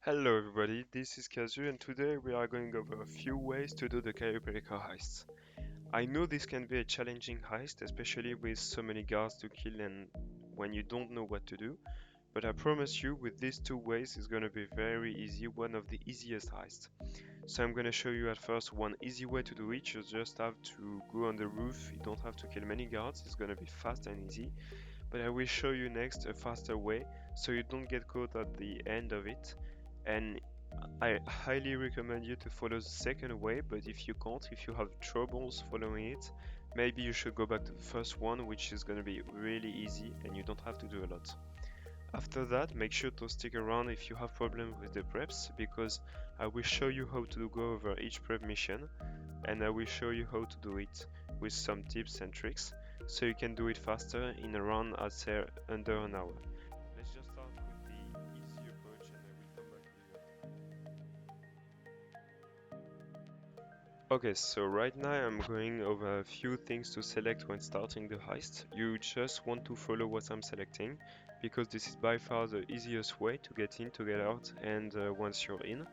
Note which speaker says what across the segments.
Speaker 1: Hello everybody, this is Kazu and today we are going over a few ways to do the cayo heist. I know this can be a challenging heist, especially with so many guards to kill and when you don't know what to do, but I promise you with these two ways it's gonna be very easy, one of the easiest heists. So I'm gonna show you at first one easy way to do it, you just have to go on the roof, you don't have to kill many guards, it's gonna be fast and easy, but I will show you next a faster way so you don't get caught at the end of it. And I highly recommend you to follow the second way, but if you can't, if you have troubles following it, maybe you should go back to the first one, which is gonna be really easy and you don't have to do a lot. After that, make sure to stick around if you have problems with the preps, because I will show you how to go over each prep mission and I will show you how to do it with some tips and tricks so you can do it faster in around, I'd say, under an hour. Let's just start with the easy approach and I will come back to you. Okay, so right now I'm going over a few things to select when starting the heist. You just want to follow what I'm selecting because this is by far the easiest way to get in, to get out, and once you're in,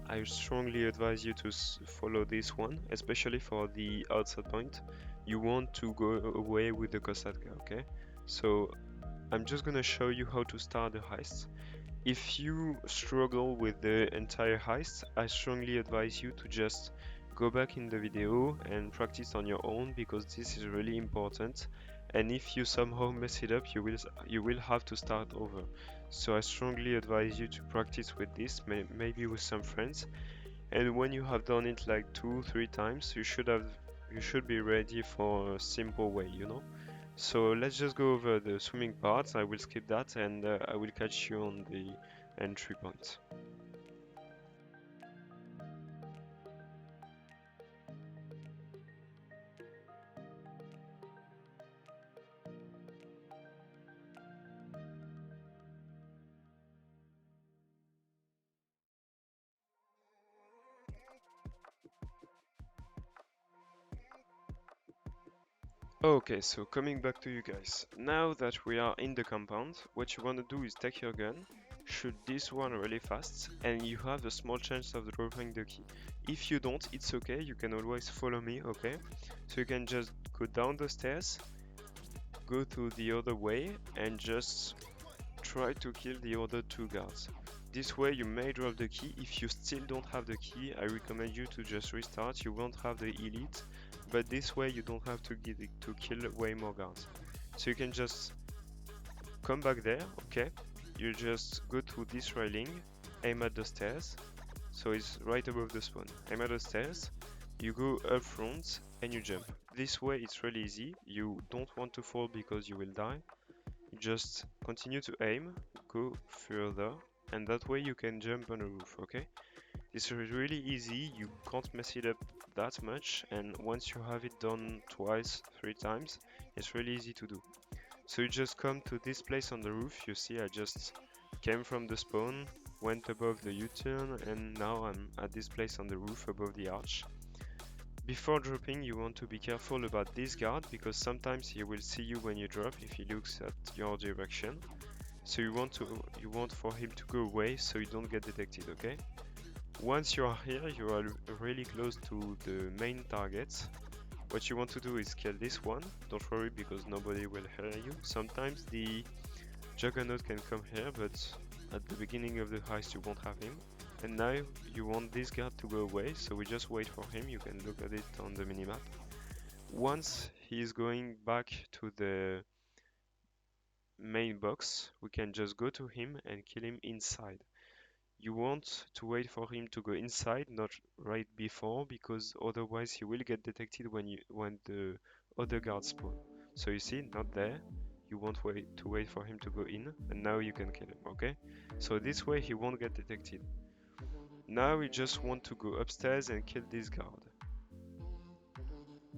Speaker 1: I strongly advise you to follow this one, especially for the outside point. You want to go away with the Kosatka, okay? So I'm just gonna show you how to start the heist. If you struggle with the entire heist, I strongly advise you to just go back in the video and practice on your own because this is really important. And if you somehow mess it up, you will have to start over. So I strongly advise you to practice with this, maybe with some friends. And when you have done it like 2-3 times, you should be ready for a simple way, you know. So let's just go over the swimming parts. I will skip that and I will catch you on the entry point. Okay, so coming back to you guys. Now that we are in the compound, what you want to do is take your gun, shoot this one really fast, and you have a small chance of dropping the key. If you don't, it's okay, you can always follow me, okay? So you can just go down the stairs, go to the other way, and just try to kill the other two guards. This way you may drop the key. If you still don't have the key, I recommend you to just restart. You won't have the elite, but this way you don't have to kill way more guards. So you can just come back there, okay? You just go to this railing, aim at the stairs, so it's right above the spawn. Aim at the stairs, you go up front and you jump. This way it's really easy. You don't want to fall because you will die. You just continue to aim, go further, and that way you can jump on a roof, okay? This is really easy, you can't mess it up that much, and once you have it done twice, 3 times, it's really easy to do. So you just come to this place on the roof, you see I just came from the spawn, went above the U-turn, and now I'm at this place on the roof above the arch. Before dropping, you want to be careful about this guard because sometimes he will see you when you drop if he looks at your direction. So you want for him to go away so you don't get detected, okay? Once you are here, you are really close to the main target. What you want to do is kill this one. Don't worry because nobody will hear you. Sometimes the Juggernaut can come here, but at the beginning of the heist you won't have him. And now you want this guard to go away, so we just wait for him. You can look at it on the minimap. Once he is going back to the main box, we can just go to him and kill him inside. You want to wait for him to go inside, not right before, because otherwise he will get detected when the other guards spawn. So you see, not there. You want to wait for him to go in, and now you can kill him, okay? So this way he won't get detected. Now we just want to go upstairs and kill this guard.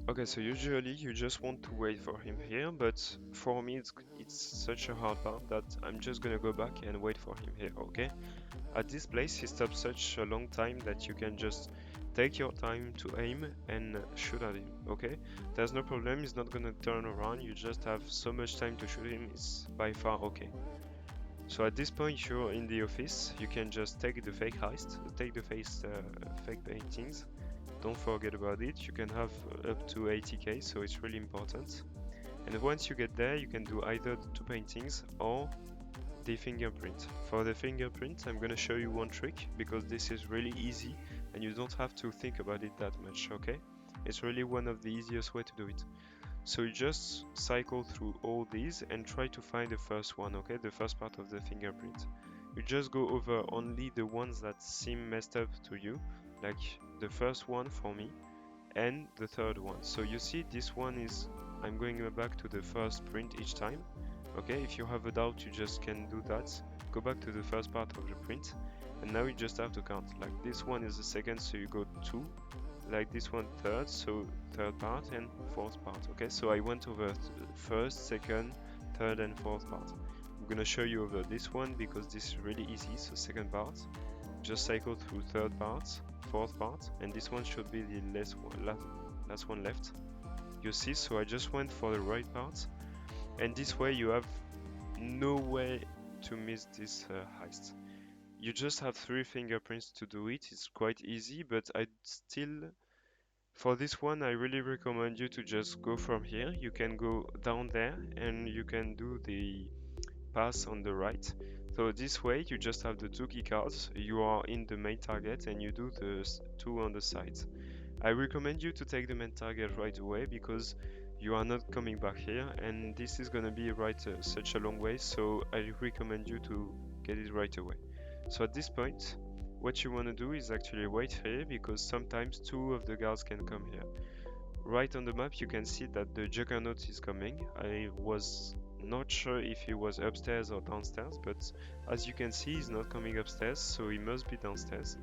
Speaker 1: Okay, so usually you just want to wait for him here, but for me it's such a hard part that I'm just gonna go back and wait for him here, okay? At this place he stops such a long time that you can just take your time to aim and shoot at him, okay? There's no problem, he's not gonna turn around, you just have so much time to shoot him, it's by far okay. So at this point you're in the office, you can just take the fake heist, take the fake paintings. Don't forget about it. You can have up to 80k, so it's really important. And once you get there, you can do either the 2 paintings or the fingerprint. For the fingerprint, I'm gonna show you one trick because this is really easy and you don't have to think about it that much, okay? It's really one of the easiest way to do it. So you just cycle through all these and try to find the first one, okay? The first part of the fingerprint. You just go over only the ones that seem messed up to you, like the first one for me and the third one. So you see this one is, I'm going back to the first print each time. Okay, if you have a doubt, you just can do that. Go back to the first part of the print, and now you just have to count. Like this one is the second, so you go 2. Like this one third, so third part and fourth part. Okay, so I went over first, second, third, and fourth part. I'm gonna show you over this one because this is really easy. So second part, just cycle through third part, fourth part, and this one should be the last one left. You see, so I just went for the right part. And this way you have no way to miss this heist. You just have 3 fingerprints to do it. It's quite easy, but for this one, I really recommend you to just go from here. You can go down there and you can do the pass on the right. So this way you just have the 2 key cards. You are in the main target and you do the 2 on the sides. I recommend you to take the main target right away because you are not coming back here and this is gonna be such a long way, so I recommend you to get it right away. So at this point, what you want to do is actually wait here because sometimes 2 of the guards can come here. Right on the map you can see that the Juggernaut is coming. I was not sure if he was upstairs or downstairs, but as you can see he's not coming upstairs, so he must be downstairs.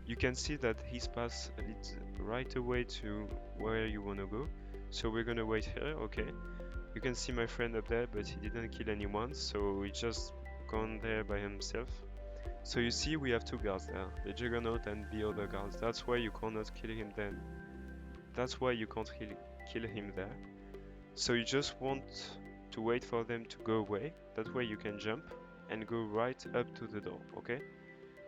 Speaker 1: You can see that his path leads right away to where you want to go. So we're gonna wait here, okay. You can see my friend up there, but he didn't kill anyone, so he just gone there by himself. So you see we have 2 guards there, the Juggernaut and the other guards. That's why you cannot kill him then. That's why you can't kill him there. So you just want to wait for them to go away. That way you can jump and go right up to the door, okay?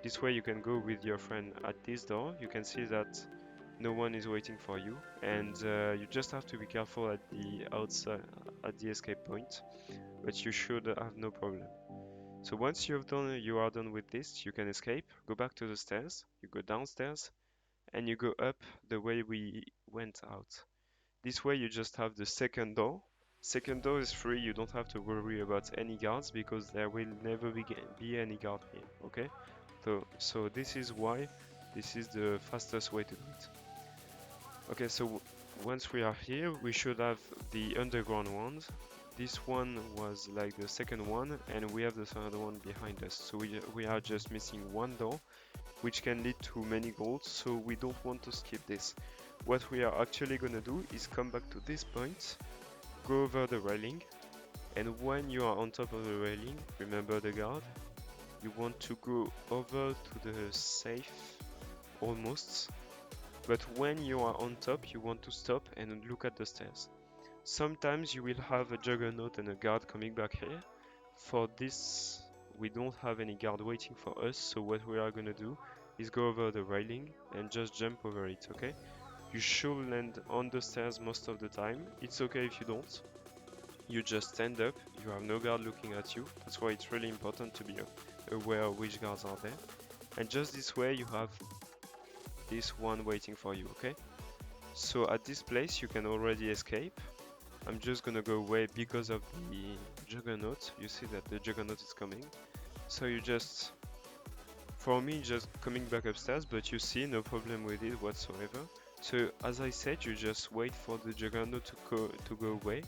Speaker 1: This way you can go with your friend at this door. You can see that no one is waiting for you, and you just have to be careful at the outside, at the escape point, but you should have no problem. So once you are done with this, you can escape, go back to the stairs, you go downstairs, and you go up the way we went out. This way you just have the second door. Second door is free, you don't have to worry about any guards because there will never be any guard here, okay? So this is why this is the fastest way to do it. Okay, so once we are here, we should have the underground ones. This one was like the second one, and we have the third one behind us. So we are just missing 1 door, which can lead to many golds, so we don't want to skip this. What we are actually gonna do is come back to this point, go over the railing, and when you are on top of the railing, remember the guard, you want to go over to the safe, almost, but when you are on top you want to stop and look at the stairs. Sometimes you will have a Juggernaut and a guard coming back here. For this we don't have any guard waiting for us, so what we are gonna do is go over the railing and just jump over it, okay? You should land on the stairs most of the time. It's okay if you don't. You just stand up, you have no guard looking at you. That's why it's really important to be aware of which guards are there. And just this way you have this one waiting for you, okay? So at this place you can already escape. I'm just gonna go away because of the Juggernaut. You see that the Juggernaut is coming. So you just, for me, just coming back upstairs, but you see no problem with it whatsoever. So as I said, you just wait for the Juggernaut to go away.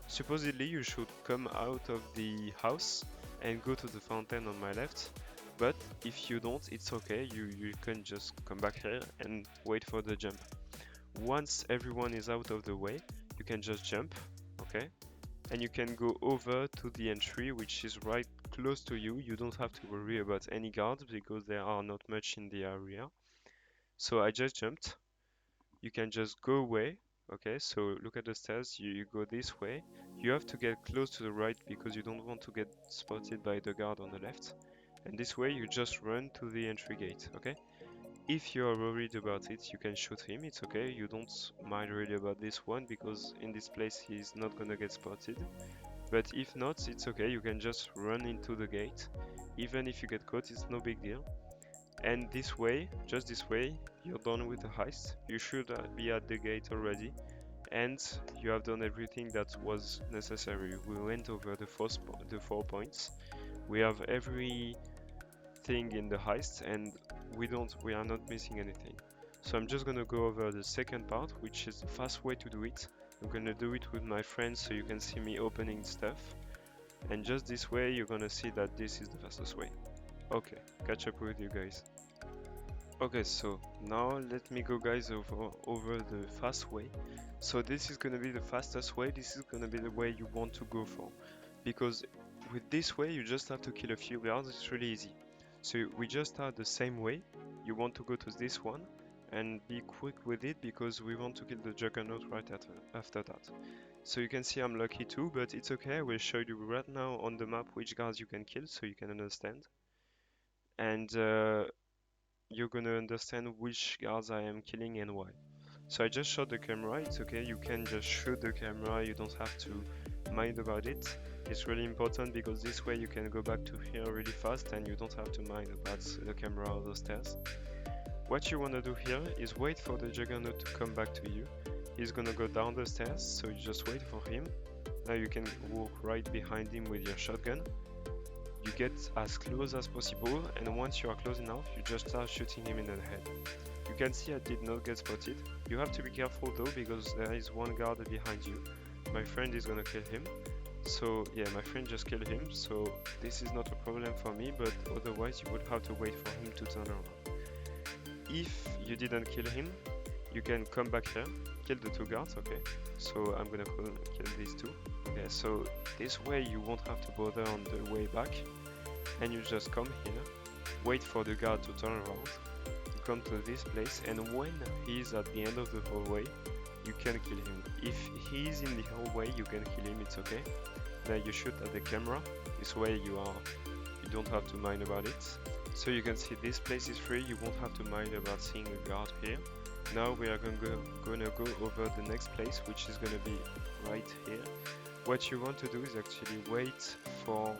Speaker 1: Supposedly you should come out of the house and go to the fountain on my left, but if you don't, it's okay, you can just come back here and wait for the jump. Once everyone is out of the way, you can just jump, okay? And you can go over to the entry, which is right close to you. You don't have to worry about any guards because there are not much in the area. So I just jumped. You can just go away, Okay, so look at the stairs, you go this way. You have to get close to the right because you don't want to get spotted by the guard on the left. And this way you just run to the entry gate, okay? If you are worried about it, you can shoot him, it's okay. You don't mind really about this one because in this place he's not gonna get spotted. But if not, it's okay, you can just run into the gate. Even if you get caught, it's no big deal. And this way, just this way, you're done with the heist. You should be at the gate already. And you have done everything that was necessary. We went over the 4 points. We have everything in the heist and we are not missing anything. So I'm just gonna go over the second part, which is the fast way to do it. I'm gonna do it with my friends so you can see me opening stuff. And just this way you're gonna see that this is the fastest way. Okay, catch up with you guys. Okay, so now let me go guys over the fast way. So this is gonna be the fastest way, this is gonna be the way you want to go for. Because with this way you just have to kill a few guards, it's really easy. So we just start the same way, you want to go to this one and be quick with it because we want to kill the juggernaut right after that. So you can see I'm lucky too, but it's okay, I will show you right now on the map which guards you can kill so you can understand. And you're gonna understand which guards I am killing and why. So I just shot the camera, it's okay, you can just shoot the camera, you don't have to mind about it. It's really important because this way you can go back to here really fast and you don't have to mind about the camera or the stairs. What you wanna do here is wait for the juggernaut to come back to you. He's gonna go down the stairs, so you just wait for him. Now you can walk right behind him with your shotgun. You get as close as possible, and once you are close enough, you just start shooting him in the head. You can see I did not get spotted. You have to be careful though, because there is one guard behind you. My friend is gonna kill him. So yeah, my friend just killed him, so this is not a problem for me, but otherwise you would have to wait for him to turn around. If you didn't kill him, you can come back here, kill the 2 guards, okay? So I'm gonna kill these 2. Okay, so this way you won't have to bother on the way back, and you just come here, wait for the guard to turn around, come to this place, and when he's at the end of the hallway, you can kill him. If he's in the hallway, you can kill him, it's okay. Now you shoot at the camera, this way you don't have to mind about it. So you can see this place is free, you won't have to mind about seeing a guard here. Now we are gonna go over the next place, which is gonna be right here. What you want to do is actually wait for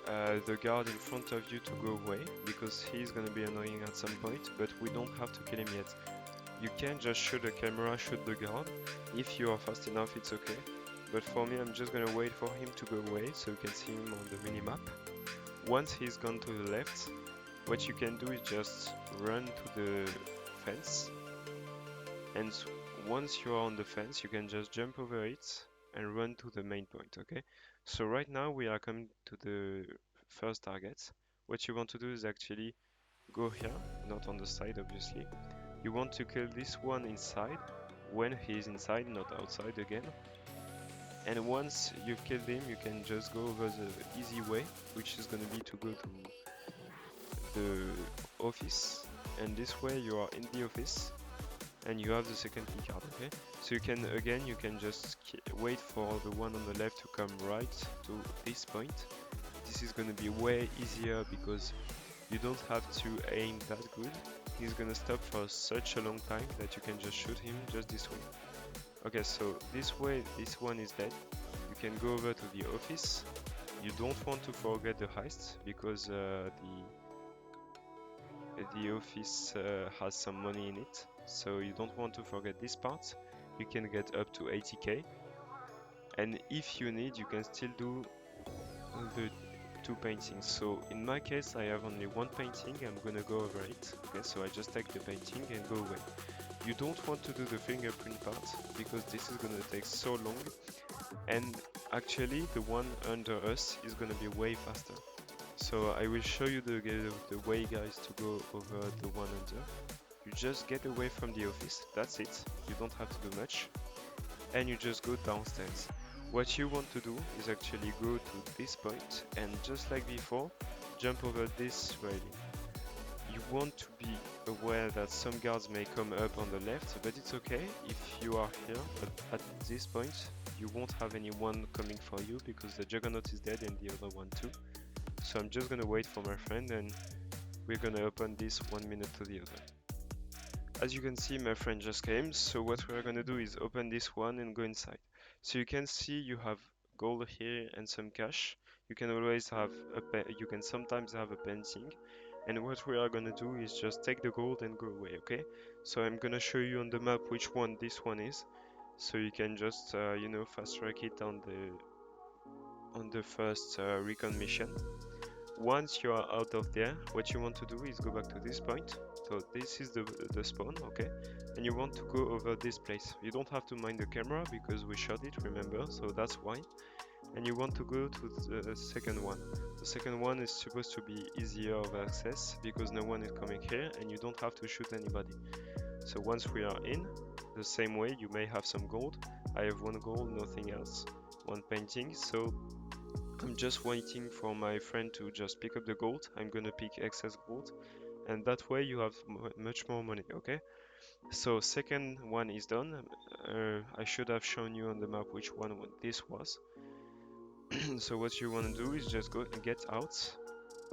Speaker 1: the guard in front of you to go away, because he's gonna be annoying at some point, but we don't have to kill him yet. You can just shoot the camera, shoot the guard. If you are fast enough, it's okay. But for me, I'm just gonna wait for him to go away, so you can see him on the minimap. Once he's gone to the left, what you can do is just run to the fence. And once you are on the fence, you can just jump over it and run to the main point, okay? So right now we are coming to the first target. What you want to do is actually go here, not on the side obviously. You want to kill this one inside, when he is inside, not outside again. And once you've killed him, you can just go over the easy way, which is gonna be to go to the office. And this way you are in the office and you have the second key card, okay? So you can just wait for the one on the left to come right to this point. This is gonna be way easier because you don't have to aim that good. He's gonna stop for such a long time that you can just shoot him just this way. Okay, so this way, this one is dead. You can go over to the office. You don't want to forget the heist because the office has some money in it. So you don't want to forget this part. You can get up to 80k. And if you need, you can still do the 2 paintings. So in my case, I have only 1 painting. I'm gonna go over it. Okay, so I just take the painting and go away. You don't want to do the fingerprint part because this is gonna take so long, and actually the one under us is gonna be way faster. So I will show you the way, guys, to go over the one under. You just get away from the office, that's it. You don't have to do much, and you just go downstairs. What you want to do is actually go to this point and just like before, jump over this railing. You want to be aware that some guards may come up on the left, but it's okay if you are here, but at this point you won't have anyone coming for you because the Juggernaut is dead and the other one too. So I'm just gonna wait for my friend and we're gonna open this 1 minute to the other. As you can see, my friend just came, so what we're gonna do is open this one and go inside. So you can see you have gold here and some cash. You can always have you can sometimes have a painting. And what we are gonna do is just take the gold and go away, okay? So I'm gonna show you on the map which one this one is, so you can just you know, fast track it on the first recon mission. Once you are out of there, what you want to do is go back to this point. So this is the spawn, okay? And you want to go over this place. You don't have to mind the camera because we shot it, remember? So that's why. And you want to go to the second one. The second one is supposed to be easier of access because no one is coming here and you don't have to shoot anybody. So once we are in, the same way, you may have some gold. I have 1 gold, nothing else. 1 painting, so I'm just waiting for my friend to just pick up the gold. I'm gonna pick excess gold and that way you have much more money, okay? So second one is done. I should have shown you on the map which one this was. So what you want to do is just go and get out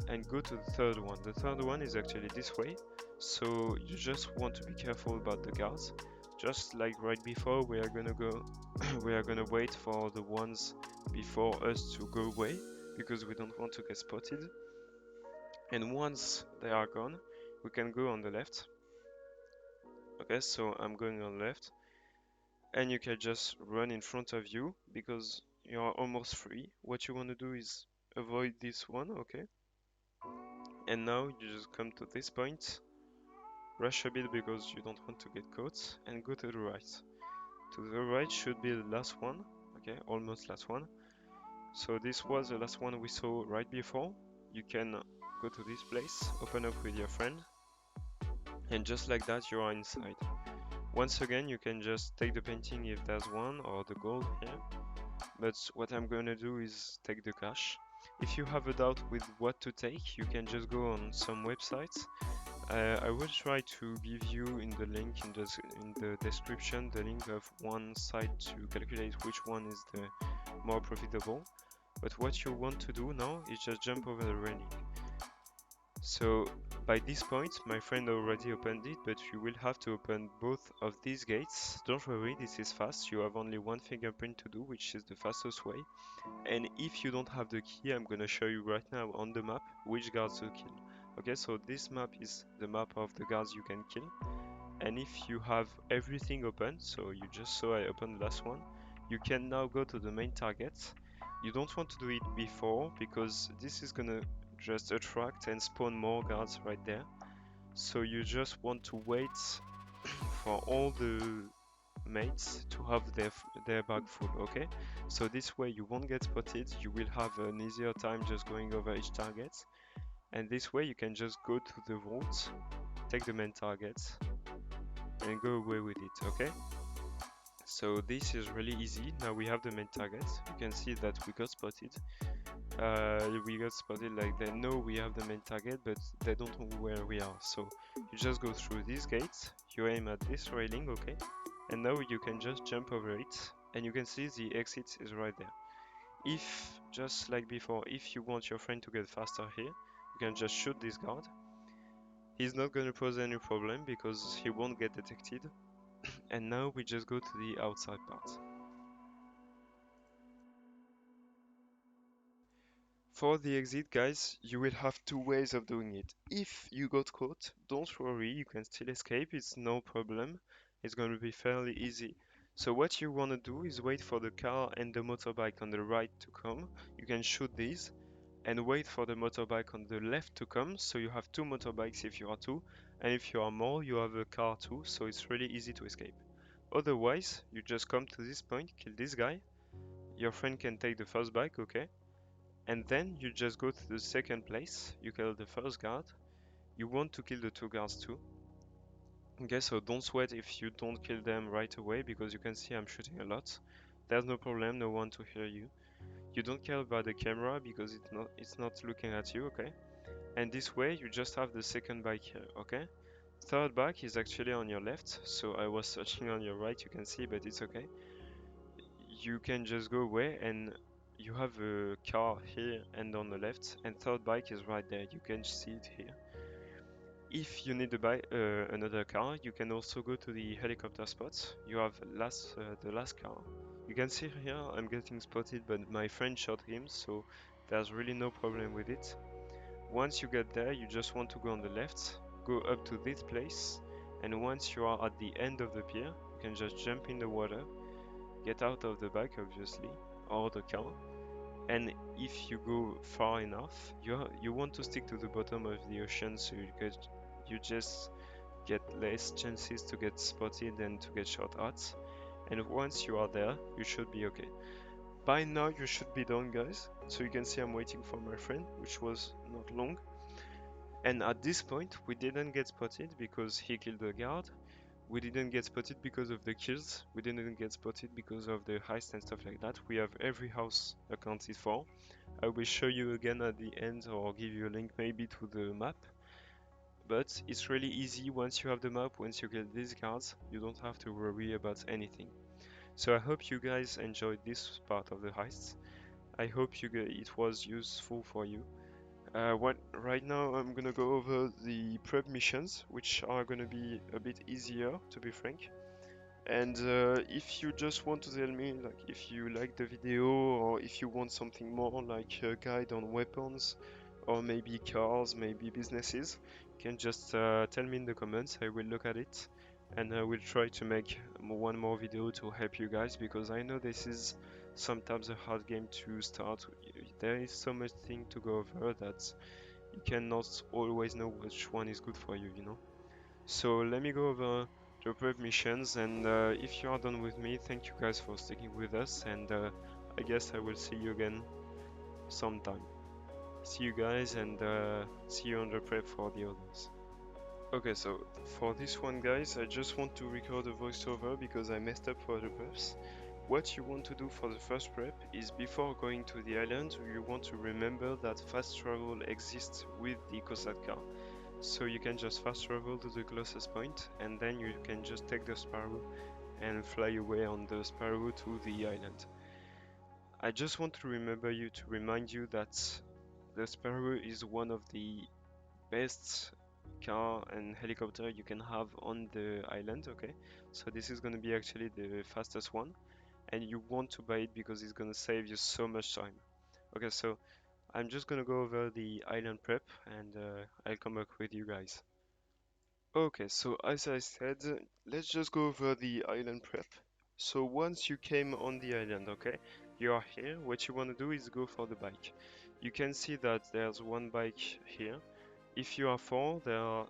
Speaker 1: and go to the third one. The third one is actually this way. So you just want to be careful about the guards. Just like right before, we are gonna go we are gonna wait for the ones before us to go away because we don't want to get spotted. And once they are gone, we can go on the left. Okay, so I'm going on left and you can just run in front of you because you are almost free. What you want to do is avoid this one, okay? And now you just come to this point, rush a bit because you don't want to get caught, and go to the right. To the right should be the last one, okay, almost last one. So this was the last one we saw right before. You can go to this place, open up with your friend, and just like that you are inside. Once again, you can just take the painting if there's one, or the gold here. But what I'm gonna do is take the cash. If you have a doubt with what to take, you can just go on some websites. I will try to give you in the link in the description the link of one site to calculate which one is the more profitable. But what you want to do now is just jump over the railing. So by this point, my friend already opened it, but you will have to open both of these gates. Don't worry, this is fast. You have only 1 fingerprint to do, which is the fastest way. And if you don't have the key, I'm gonna show you right now on the map which guards to kill. Okay, so this map is the map of the guards you can kill. And if you have everything open, so you just saw I opened the last one, you can now go to the main target. You don't want to do it before because this is gonna just attract and spawn more guards right there. So you just want to wait for all the mates to have their bag full, okay? So this way you won't get spotted, you will have an easier time just going over each target. And this way you can just go to the vault, take the main target, and go away with it, okay? So this is really easy. Now we have the main target. You can see that we got spotted. Like they know we have the main target, but they don't know where we are. So you just go through these gates, you aim at this railing, okay? And now you can just jump over it, and you can see the exit is right there. If, just like before, if you want your friend to get faster here, you can just shoot this guard. He's not gonna pose any problem because he won't get detected. And now we just go to the outside part. For the exit, guys, you will have 2 ways of doing it. If you got caught, don't worry, you can still escape, it's no problem. It's going to be fairly easy. So what you want to do is wait for the car and the motorbike on the right to come. You can shoot these and wait for the motorbike on the left to come. So you have 2 motorbikes if you are 2, and if you are more, you have a car too, so it's really easy to escape. Otherwise, you just come to this point, kill this guy. Your friend can take the first bike, okay? And then you just go to the second place, you kill the first guard. You want to kill the 2 guards too. Okay, so don't sweat if you don't kill them right away because you can see I'm shooting a lot. There's no problem, no one to hear you. You don't care about the camera because it's not looking at you, okay? And this way you just have the second bike here, okay? Third bike is actually on your left, so I was searching on your right, you can see, but it's okay. You can just go away and you have a car here and on the left, and third bike is right there, you can see it here. If you need to buy another car, you can also go to the helicopter spots. You have the last car. You can see here I'm getting spotted, but my friend shot him, so there's really no problem with it. Once you get there, you just want to go on the left, go up to this place, and once you are at the end of the pier, you can just jump in the water, get out of the bike obviously, or the car, and if you go far enough, you want to stick to the bottom of the ocean so you just get less chances to get spotted and to get shot at. And once you are there, you should be okay. By now you should be done, guys. So you can see I'm waiting for my friend, which was not long. And at this point, we didn't get spotted because he killed the guard. We didn't get spotted because of the kills. We didn't get spotted because of the heist and stuff like that. We have every house accounted for. I will show you again at the end or give you a link maybe to the map. But it's really easy once you have the map, once you get these cards, you don't have to worry about anything. So I hope you guys enjoyed this part of the heist. I hope it was useful for you. Right now I'm gonna go over the prep missions, which are gonna be a bit easier, to be frank. And if you just want to tell me, like, if you like the video or if you want something more, like a guide on weapons or maybe cars, maybe businesses, you can just tell me in the comments. I will look at it and I will try to make one more video to help you guys, because I know this is sometimes a hard game to start. There is so much thing to go over that you cannot always know which one is good for you, you know. So let me go over the prep missions, and if you are done with me, thank you guys for sticking with us, and I guess I will see you again sometime. See you guys, and see you on the prep for the others. Okay, so for this one, guys, I just want to record a voiceover because I messed up for the preps. What you want to do for the first prep is, before going to the island, you want to remember that fast travel exists with the Kosatka. So you can just fast travel to the closest point, and then you can just take the Sparrow and fly away on the Sparrow to the island. I just want to remind you that the Sparrow is one of the best car and helicopter you can have on the island, okay? So this is gonna be actually the fastest one, and you want to buy it because it's gonna save you so much time. Okay, so I'm just gonna go over the island prep, and I'll come back with you guys. Okay, so as I said, let's just go over the island prep. So once you came on the island, okay, you are here, what you want to do is go for the bike. You can see that there's one bike here. If you are four, there are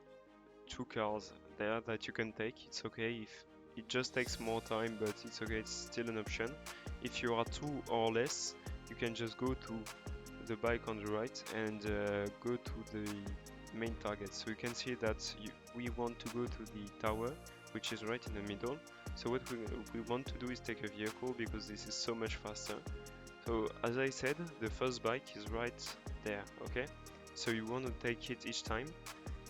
Speaker 1: two cars there that you can take. It's okay if it just takes more time, but it's okay, it's still an option. If you are two or less, you can just go to the bike on the right and go to the main target. So you can see that we want to go to the tower, which is right in the middle. So what we want to do is take a vehicle because this is so much faster. So as I said, the first bike is right there, okay? So you want to take it each time,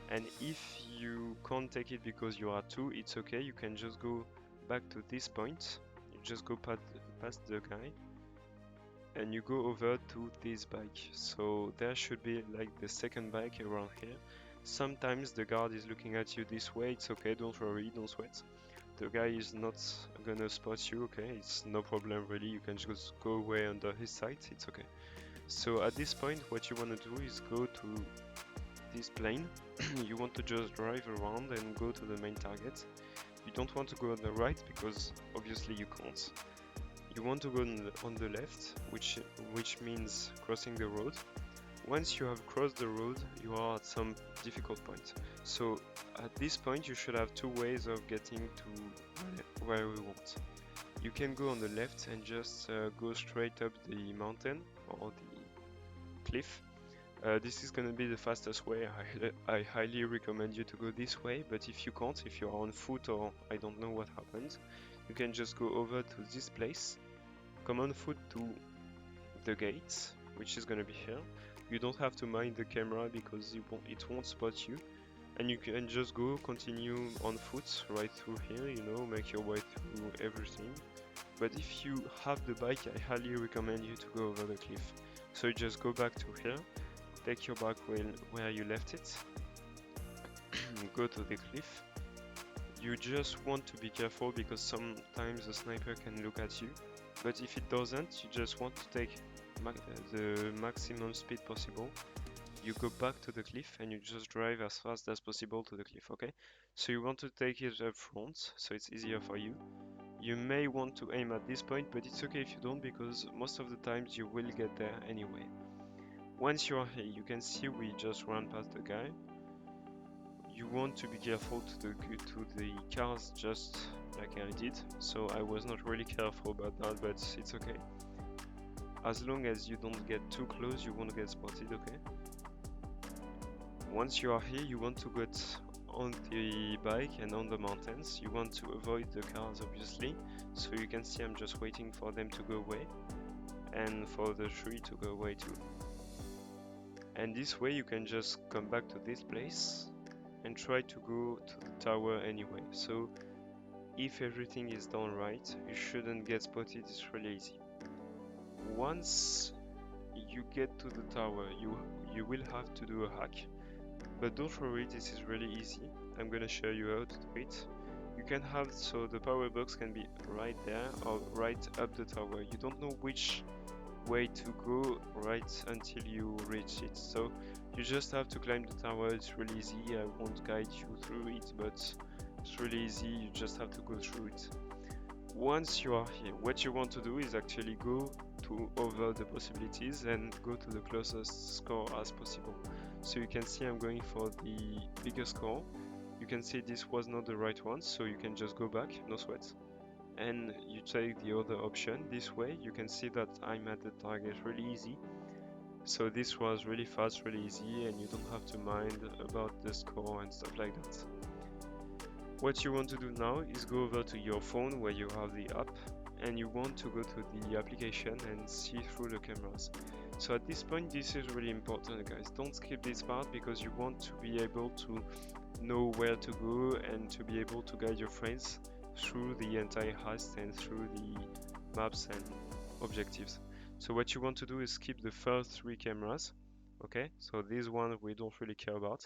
Speaker 1: and if you can't take it because you are two, it's okay, you can just go back to this point. You just go past the guy and you go over to this bike. So there should be like the second bike around here. Sometimes the guard is looking at you this way, it's okay, don't worry, don't sweat. The guy is not gonna spot you, okay, it's no problem really, you can just go away under his sight, it's okay. So at this point, what you want to do is go to this plane. You want to just drive around and go to the main target. You don't want to go on the right because obviously you can't. You want to go on the left, which means crossing the road. Once you have crossed the road, you are at some difficult point. So at this point, you should have two ways of getting to where we want. You can go on the left and just go straight up the mountain or the cliff. This is gonna be the fastest way. I highly recommend you to go this way, but if you can't, if you are on foot or I don't know what happens, you can just go over to this place, come on foot to the gates, which is gonna be here. You don't have to mind the camera because it won't spot you. and you can just go continue on foot right through here, you know, make your way through everything. But if you have the bike, I highly recommend you to go over the cliff. So you just go back to here, take your bike where you left it, go to the cliff. You just want to be careful because sometimes the sniper can look at you, but if it doesn't, you just want to take the maximum speed possible. You go back to the cliff and you just drive as fast as possible to the cliff, okay? So you want to take it up front, so it's easier for you. You may want to aim at this point, but it's okay if you don't, because most of the times you will get there anyway. Once you are here, you can see we just ran past the guy. You want to be careful to the cars, just like I did, so I was not really careful about that, but it's okay. As long as you don't get too close, you won't get spotted, okay? Once you are here, you want to get on the bike and on the mountains. You want to avoid the cars, obviously, so you can see I'm just waiting for them to go away and for the tree to go away too. And this way you can just come back to this place and try to go to the tower anyway. So if everything is done right, you shouldn't get spotted, it's really easy. Once you get to the tower, you will have to do a hack. But don't worry, this is really easy. I'm gonna show you how to do it. You can have, so the power box can be right there or right up the tower. You don't know which way to go right until you reach it. So you just have to climb the tower. It's really easy. I won't guide you through it, but it's really easy. You just have to go through it. Once you are here, what you want to do is actually go to over the possibilities and go to the closest score as possible. So you can see I'm going for the biggest score. You can see this was not the right one, so you can just go back, no sweat. And you take the other option. This way you can see that I'm at the target really easy. So this was really fast, really easy, and you don't have to mind about the score and stuff like that. What you want to do now is go over to your phone where you have the app, and you want to go to the application and see through the cameras. So at this point, this is really important, guys. Don't skip this part because you want to be able to know where to go and to be able to guide your friends through the entire heist and through the maps and objectives. So what you want to do is skip the first 3 cameras, okay? So this one we don't really care about.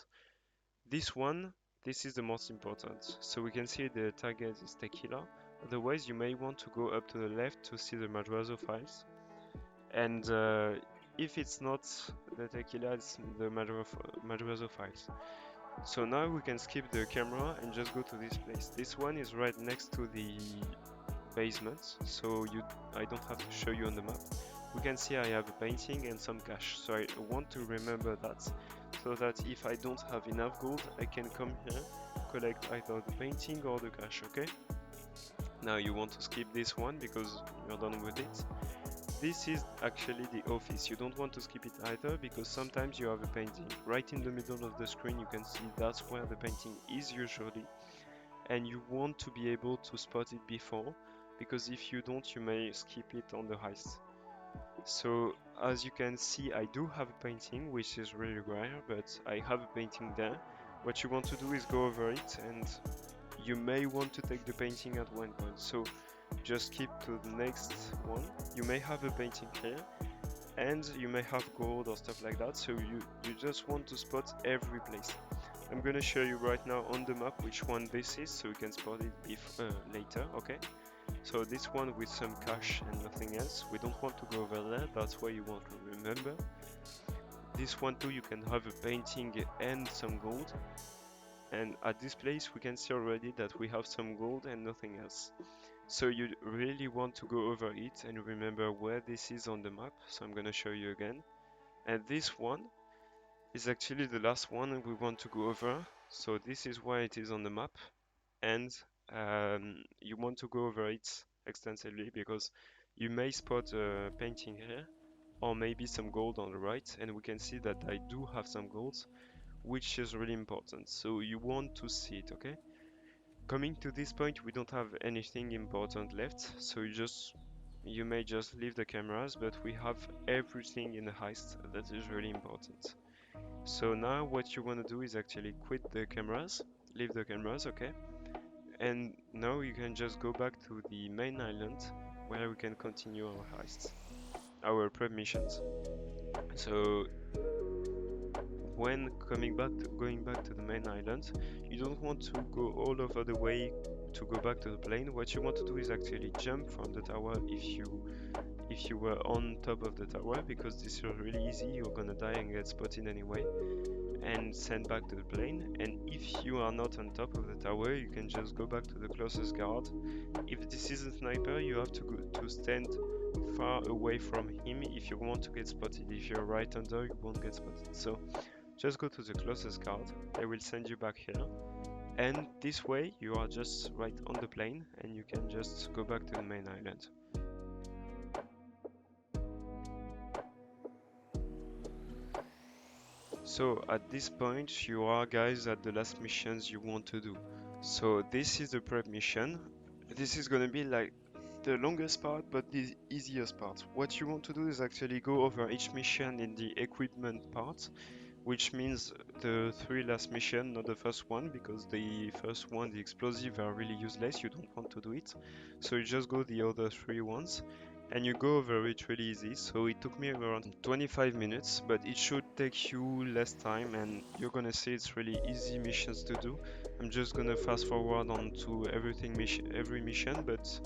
Speaker 1: This one, this is the most important. So we can see the target is tequila. Otherwise, you may want to go up to the left to see the Madrazo files. And if it's not the tequila, it's the Madrazo files. So now we can skip the camera and just go to this place. This one is right next to the basement, so I don't have to show you on the map. We can see I have a painting and some cash, so I want to remember that, so that if I don't have enough gold, I can come here, collect either the painting or the cash, okay? Now you want to skip this one because you're done with it. This is actually the office. You don't want to skip it either because sometimes you have a painting right in the middle of the screen. You can see that's where the painting is usually, and you want to be able to spot it before, because if you don't, you may skip it on the heist. So as you can see, I do have a painting, which is really rare, but I have a painting there. What you want to do is go over it, and you may want to take the painting at one point. So just skip to the next one. You may have a painting here, and you may have gold or stuff like that, so you just want to spot every place. I'm gonna show you right now on the map which one this is, so you can spot it later, okay? So this one with some cash and nothing else, we don't want to go over there, that's why you want to remember. This one too, you can have a painting and some gold. And at this place we can see already that we have some gold and nothing else. So you really want to go over it and remember where this is on the map. So I'm gonna show you again. And this one is actually the last one we want to go over. So this is why it is on the map. And you want to go over it extensively because you may spot a painting here or maybe some gold on the right. And we can see that I do have some gold, which is really important. So you want to see it, okay? Coming to this point, we don't have anything important left, so you may just leave the cameras, but we have everything in the heist that is really important. So now what you want to do is actually quit the cameras, leave the cameras, okay? And now you can just go back to the main island where we can continue our heists, our prep missions. So when going back to the main island, you don't want to go all over the way to go back to the plane. What you want to do is actually jump from the tower if you were on top of the tower, because this is really easy, you're gonna die and get spotted anyway, and send back to the plane. And if you are not on top of the tower, you can just go back to the closest guard. If this is a sniper, you have to stand far away from him if you want to get spotted. If you're right under, you won't get spotted. So just go to the closest guard, they will send you back here, and this way you are just right on the plane and you can just go back to the main island. So at this point you are, guys, at the last missions you want to do. So this is the prep mission. This is gonna be like the longest part but the easiest part. What you want to do is actually go over each mission in the equipment part, which means the 3 last mission, not the first one, because the first one, the explosive, are really useless, you don't want to do it. So you just go the other 3 ones, and you go over it really easy. So it took me around 25 minutes, but it should take you less time, and you're gonna see it's really easy missions to do. I'm just gonna fast forward on to every mission, but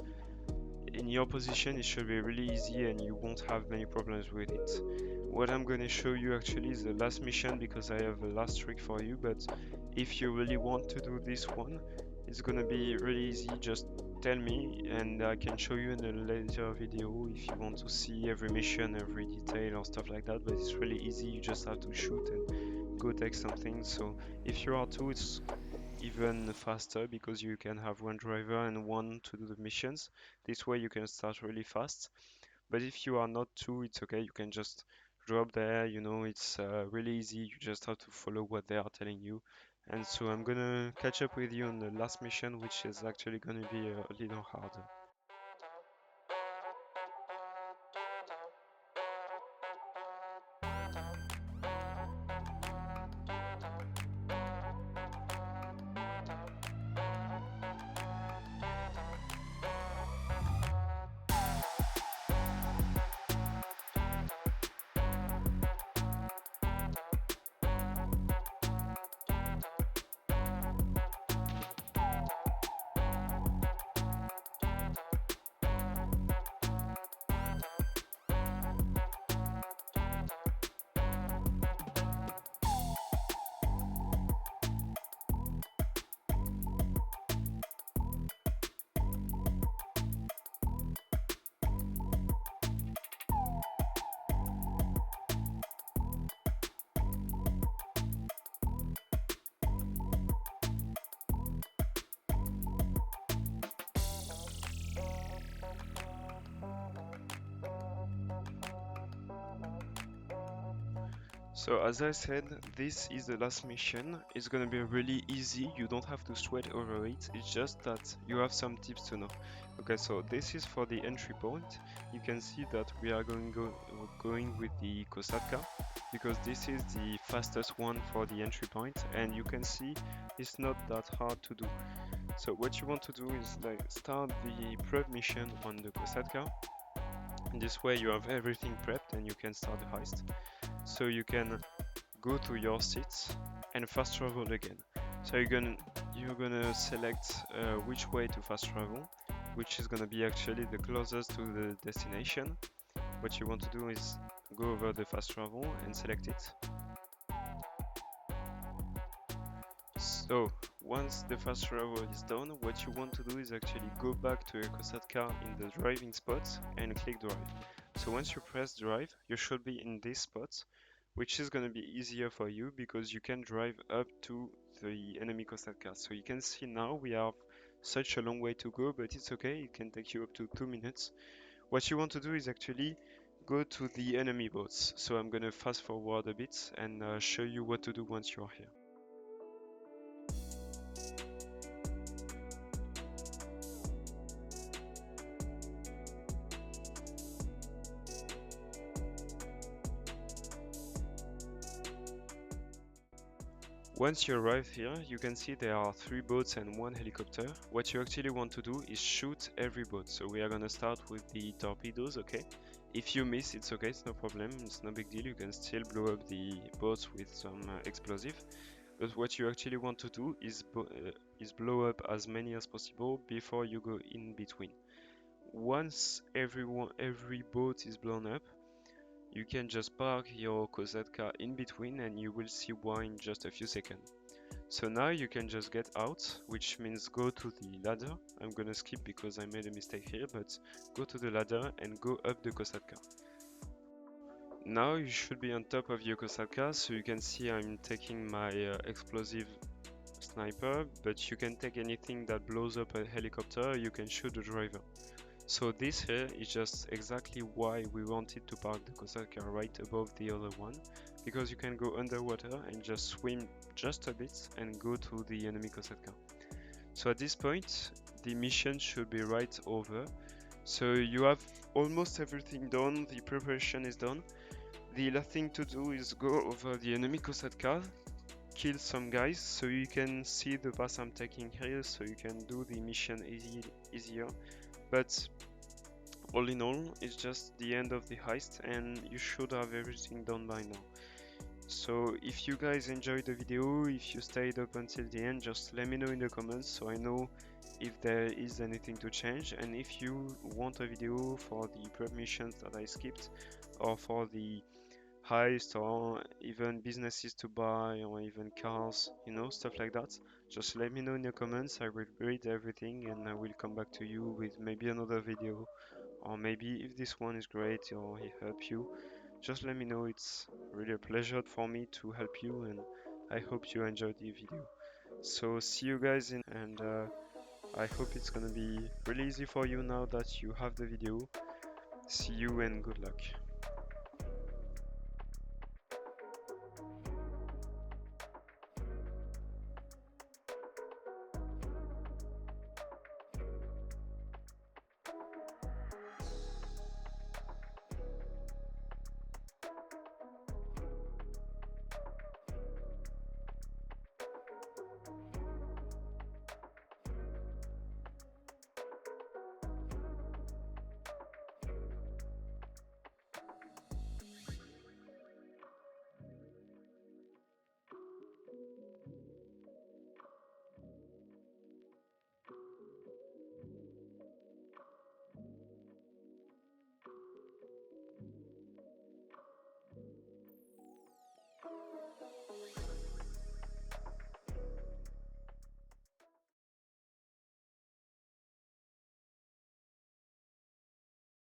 Speaker 1: in your position it should be really easy and you won't have many problems with it. What I'm going to show you actually is the last mission, because I have a last trick for you, but if you really want to do this one, it's going to be really easy. Just tell me and I can show you in a later video if you want to see every mission, every detail or stuff like that, but it's really easy. You just have to shoot and go take something. So if you are two, it's even faster because you can have one driver and one to do the missions. This way you can start really fast. But if you are not two, it's okay. You can just drop there. You know, it's really easy. You just have to follow what they are telling you. And so I'm gonna catch up with you on the last mission, which is actually gonna be a little harder. So as I said, this is the last mission. It's gonna be really easy. You don't have to sweat over it. It's just that you have some tips to know. Okay, so this is for the entry point. You can see that we are going with the Kosatka because this is the fastest one for the entry point, and you can see it's not that hard to do. So what you want to do is like start the prep mission on the Kosatka. This way you have everything prepped and you can start the heist. So you can go to your seats and fast travel again. So you're gonna select which way to fast travel, which is gonna be actually the closest to the destination. What you want to do is go over the fast travel and select it. So once the fast travel is done, what you want to do is actually go back to your Kosatka in the driving spot and click drive. So once you press drive, you should be in this spot, which is going to be easier for you because you can drive up to the enemy Kosatka. So you can see now we have such a long way to go, but it's okay, it can take you up to 2 minutes. What you want to do is actually go to the enemy boats. So I'm going to fast forward a bit and show you what to do once you're here. Once you arrive here, you can see there are 3 boats and 1 helicopter. What you actually want to do is shoot every boat. So we are gonna start with the torpedoes, okay? If you miss, it's okay, it's no problem, it's no big deal, you can still blow up the boats with some explosive. But what you actually want to do is blow up as many as possible before you go in between. Once every boat is blown up, you can just park your Kosatka in between and you will see why in just a few seconds. So now you can just get out, which means go to the ladder. I'm gonna skip because I made a mistake here, but go to the ladder and go up the Kosatka. Now you should be on top of your Kosatka, so you can see I'm taking my explosive sniper, but you can take anything that blows up a helicopter, you can shoot the driver. So this here is just exactly why we wanted to park the Kosatka right above the other one, because you can go underwater and just swim just a bit and go to the enemy Kosatka. So at this point, the mission should be right over. So you have almost everything done, the preparation is done. The last thing to do is go over the enemy Kosatka, kill some guys, so you can see the path I'm taking here, so you can do the mission easier. But all in all, it's just the end of the heist and you should have everything done by now. So if you guys enjoyed the video, if you stayed up until the end, just let me know in the comments so I know if there is anything to change, and if you want a video for the prep missions that I skipped, or for the heist, or even businesses to buy, or even cars, you know, stuff like that, just let me know in the comments. I will read everything and I will come back to you with maybe another video, or maybe if this one is great or it helped you, just let me know. It's really a pleasure for me to help you, and I hope you enjoyed the video. So see you guys in, and I hope it's gonna be really easy for you now that you have the video. See you and good luck.